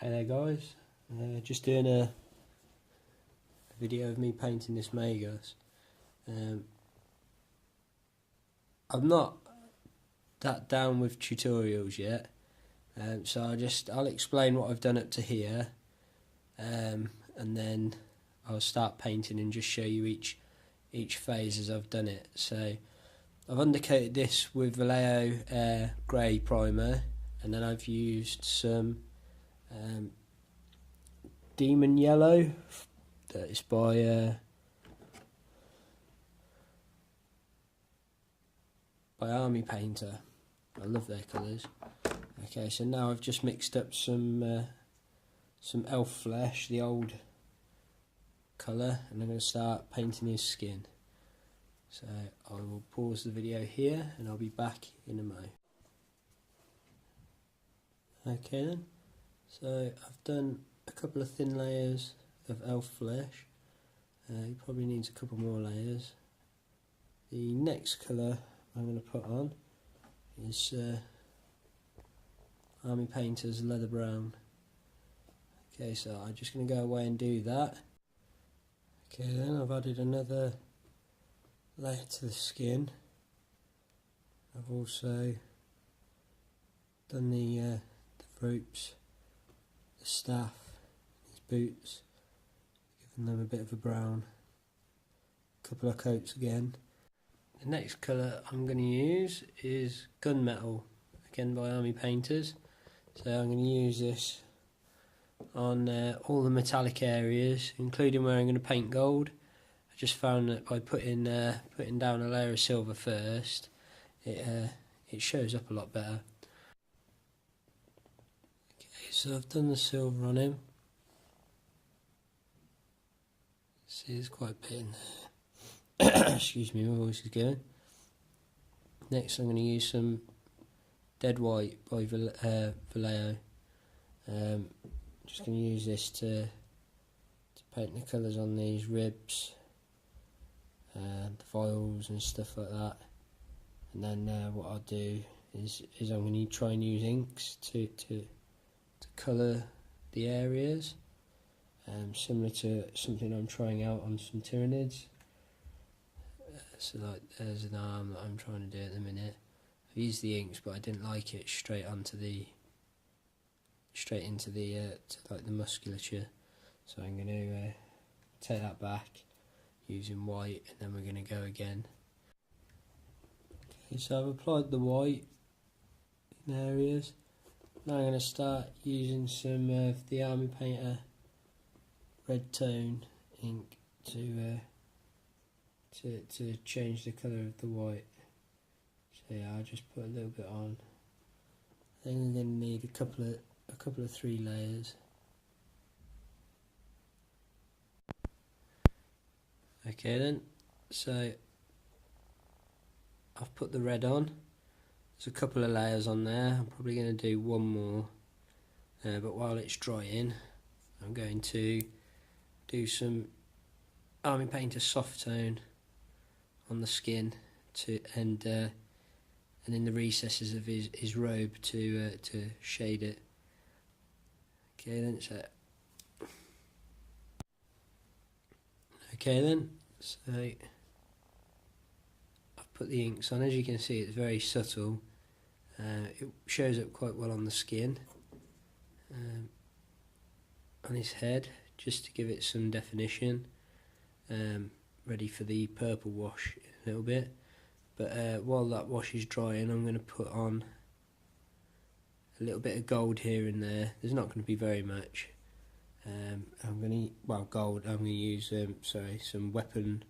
Hey there guys, just doing a video of me painting this Magos. I'm not that down with tutorials yet, so I'll explain what I've done up to here, and then I'll start painting and just show you each phase as I've done it. So I've undercoated this with Vallejo grey primer, and then I've used some Demon Yellow that is by Army Painter. I love their colours. Okay, so now I've just mixed up some elf flesh, the old colour, and I'm going to start painting his skin. So I will pause the video here and I'll be back in a mo. Okay then, so I've done a couple of thin layers of elf flesh. He probably needs a couple more layers. The next colour I'm going to put on is Army Painter's Leather Brown. Okay, so I'm just going to go away and do that. Okay, then I've added another layer to the skin. I've also done the ropes, the staff, his boots, giving them a bit of a brown. A couple of coats again. The next colour I'm going to use is Gunmetal, again by Army Painters. So I'm going to use this on all the metallic areas, including where I'm going to paint gold. I just found that by putting down a layer of silver first, it shows up a lot better. Okay, so I've done the silver on him. See, there's quite a bit in there. Excuse me, my voice is going. Next I'm going to use some Dead White by Vallejo. Just going to use this to paint the colours on these ribs, the vials and stuff like that. And then what I'll do is I'm going to try and use inks to colour the areas, similar to something I'm trying out on some Tyranids. So like there's an arm that I'm trying to do at the minute. I've used the inks, but I didn't like it straight into the to like the musculature. So I'm going to take that back using white, and then we're going to go again. Okay, so I've applied the white in areas. Now I'm going to start using some of the Army Painter red tone ink to change the colour of the white. So yeah, I'll just put a little bit on. I think I'm going to need a couple of 3 layers. Okay then, so I've put the red on. There's a couple of layers on there. I'm probably going to do one more, but while it's drying, I'm going to do some Army Painter soft tone on the skin and in the recesses of his robe to shade it. Okay then, so I've put the inks on. As you can see, it's very subtle. It shows up quite well on the skin, on his head, just to give it some definition. Ready for the purple wash in a little bit, but while that wash is drying, I'm going to put on a little bit of gold here and there. There's not going to be very much. I'm going to use some weapon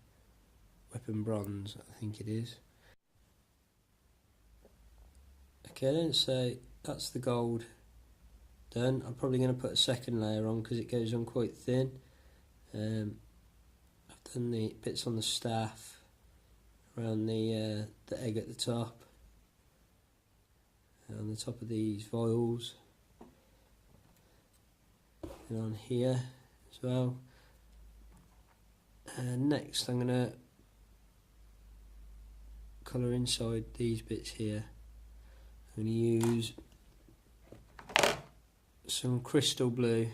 bronze, I think it is. Okay then, so that's the gold done. I'm probably going to put a second layer on because it goes on quite thin. I've done the bits on the staff, around the egg at the top, and on the top of these vials, and on here as well. And next I'm going to colour inside these bits here. I'm going to use some crystal blue,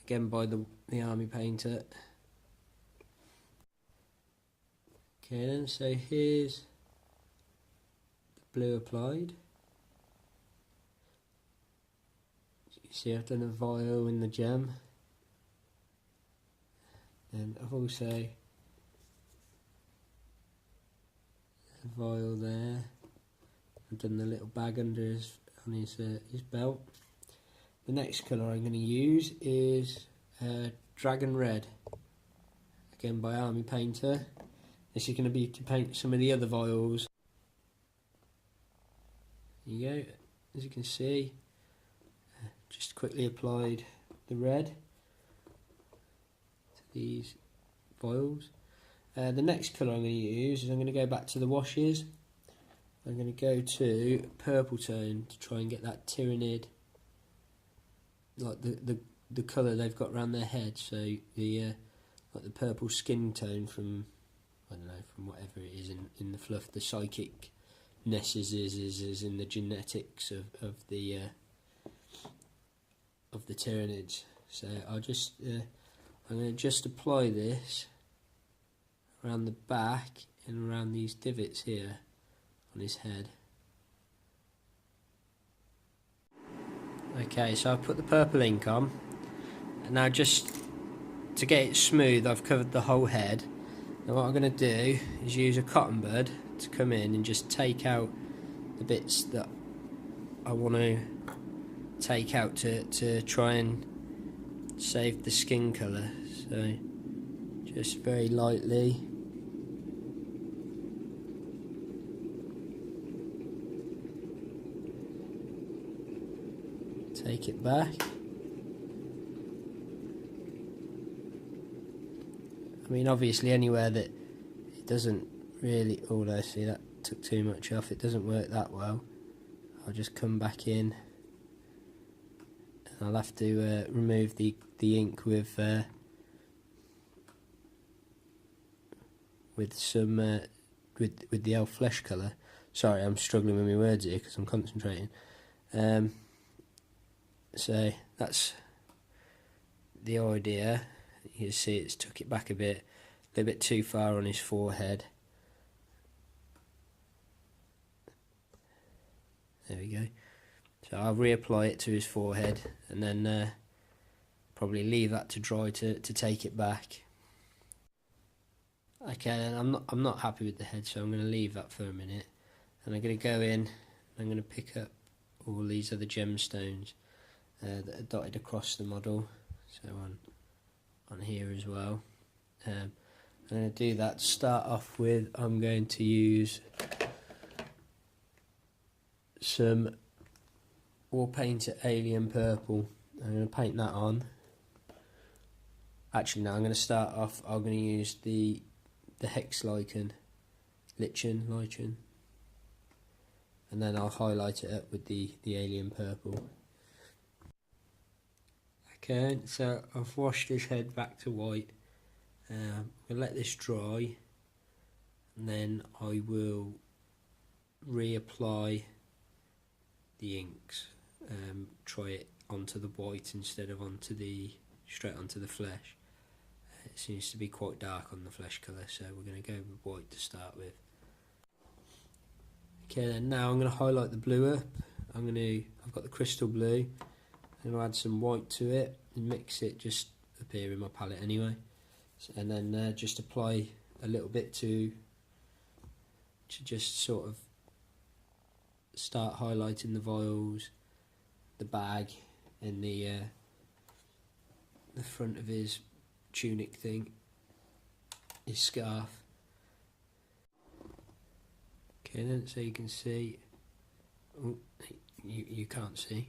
again by the army painter. Okay then, so here's the blue applied. As you can see, I've done a vial in the gem, and I've also a vial there. I've done the little bag under his belt. The next colour I'm going to use is Dragon Red, again by Army Painter. This is going to be to paint some of the other vials. There you go, as you can see, just quickly applied the red to these vials. The next colour I'm going to use is I'm going to go back to the washes. I'm going to go to purple tone to try and get that Tyrannid, like the colour they've got around their head. So the like the purple skin tone from, I don't know, from whatever it is in the fluff. The psychicness is in the genetics of the Tyrannids. So I'm going to just apply this around the back and around these divots here on his head. Okay, so I've put the purple ink on, and now just to get it smooth I've covered the whole head. Now what I'm going to do is use a cotton bud to come in and just take out the bits that I want to take out to try and save the skin colour. So just very lightly take it back. I mean, obviously anywhere that it doesn't really, although see that took too much off, it doesn't work that well, I'll just come back in and I'll have to remove the ink with some with the elf flesh colour. Sorry, I'm struggling with my words here because I'm concentrating. So that's the idea. You see it's took it back a little bit too far on his forehead. There we go. So I'll reapply it to his forehead and then probably leave that to dry to take it back. Okay, and I'm not happy with the head, so I'm going to leave that for a minute, and I'm going to go in and I'm going to pick up all these other gemstones that are dotted across the model, so on here as well. I'm going to do that. To start off with, I'm going to use some War Painter Alien Purple. I'm going to paint that on. Actually, no, I'm going to start off, I'm going to use the Hex Lichen, and then I'll highlight it up with the Alien Purple. Okay, so I've washed his head back to white. I'm going to let this dry, and then I will reapply the inks. Try it onto the white instead of straight onto the flesh. It seems to be quite dark on the flesh colour, so we're going to go with white to start with. Okay, then now I'm going to highlight the blue up. I've got the crystal blue. I'm going to add some white to it and mix it, just appear in my palette anyway. So, and then just apply a little bit to just sort of start highlighting the vials, the bag, and the front of his tunic thing, his scarf. Okay then, so you can see, oh, you can't see,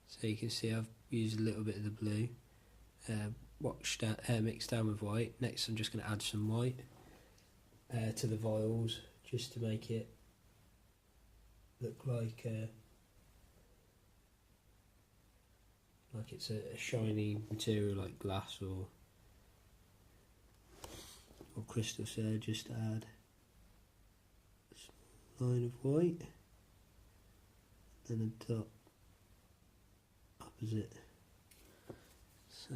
so you can see I've used a little bit of the blue, mixed down with white. Next I'm just going to add some white to the vials, just to make it look like it's a shiny material like glass or crystal. So just add a line of white, then a dot opposite. So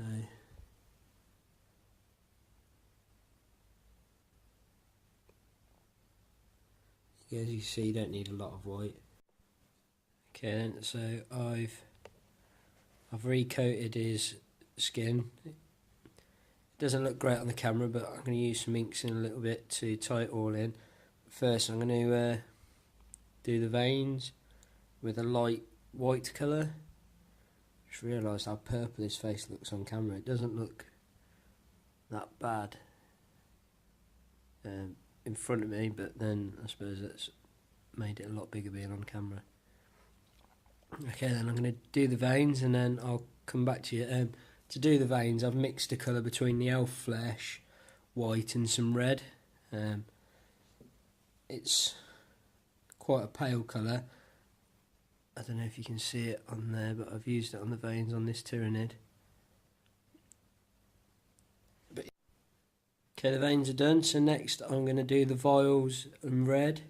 as you see, you don't need a lot of white. Okay then, so I've recoated his skin. It doesn't look great on the camera, but I'm going to use some inks in a little bit to tie it all in. First I'm going to do the veins with a light white colour. Just realised how purple his face looks on camera. It doesn't look that bad in front of me, but then I suppose that's made it a lot bigger being on camera. Okay, then I'm going to do the veins and then I'll come back to you. To do the veins, I've mixed a colour between the elf flesh, white and some red. It's quite a pale colour. I don't know if you can see it on there, but I've used it on the veins on this Tyrannid. Okay, the veins are done, so next I'm going to do the vials in red.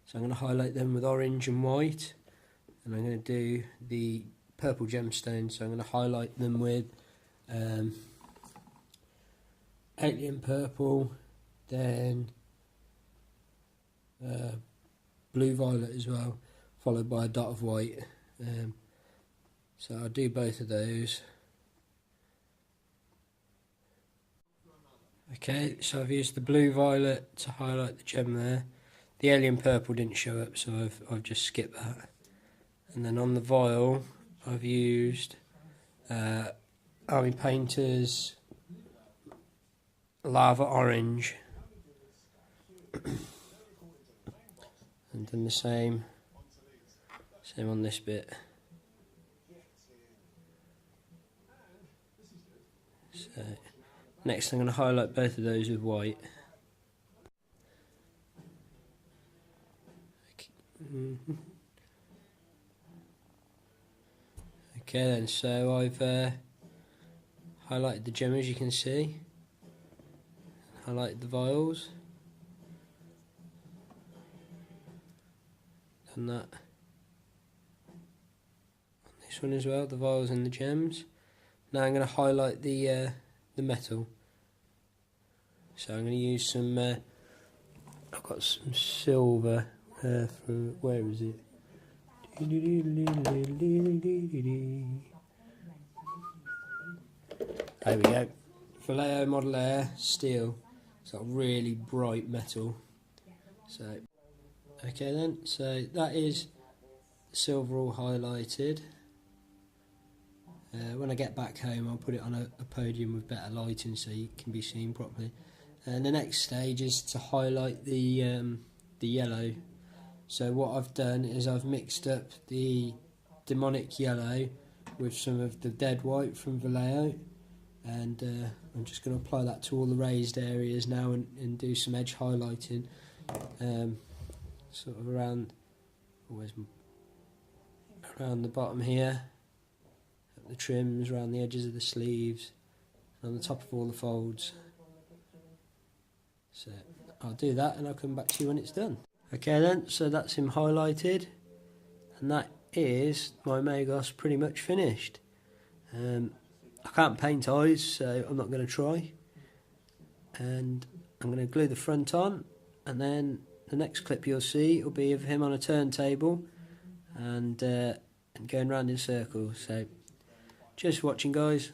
So I'm going to highlight them with orange and white. And I'm going to do the purple gemstones, so I'm going to highlight them with alien purple, then blue violet as well, followed by a dot of white. So I'll do both of those. Okay, so I've used the blue violet to highlight the gem there. The alien purple didn't show up, so I've just skipped that. And then on the vial, I've used Army Painter's Lava Orange. And done the same on this bit. So next I'm going to highlight both of those with white. Okay then, so I've highlighted the gem, as you can see. Highlighted the vials. Done that on this one as well, the vials and the gems. Now I'm going to highlight the metal. So I'm going to use some. I've got some silver. Where is it? There we go. Vallejo Model Air steel. It's got really bright metal. So, okay then. So that is silver all highlighted. When I get back home, I'll put it on a podium with better lighting so you can be seen properly. And the next stage is to highlight the yellow. So what I've done is I've mixed up the demonic yellow with some of the dead white from Vallejo, and I'm just going to apply that to all the raised areas now and do some edge highlighting, sort of around the bottom here, up the trims, around the edges of the sleeves, and on the top of all the folds. So I'll do that and I'll come back to you when it's done. Okay then, so that's him highlighted, and that is my Magos pretty much finished. I can't paint eyes, so I'm not going to try. And I'm going to glue the front on, and then the next clip you'll see will be of him on a turntable and going round in circles. So, cheers for watching, guys.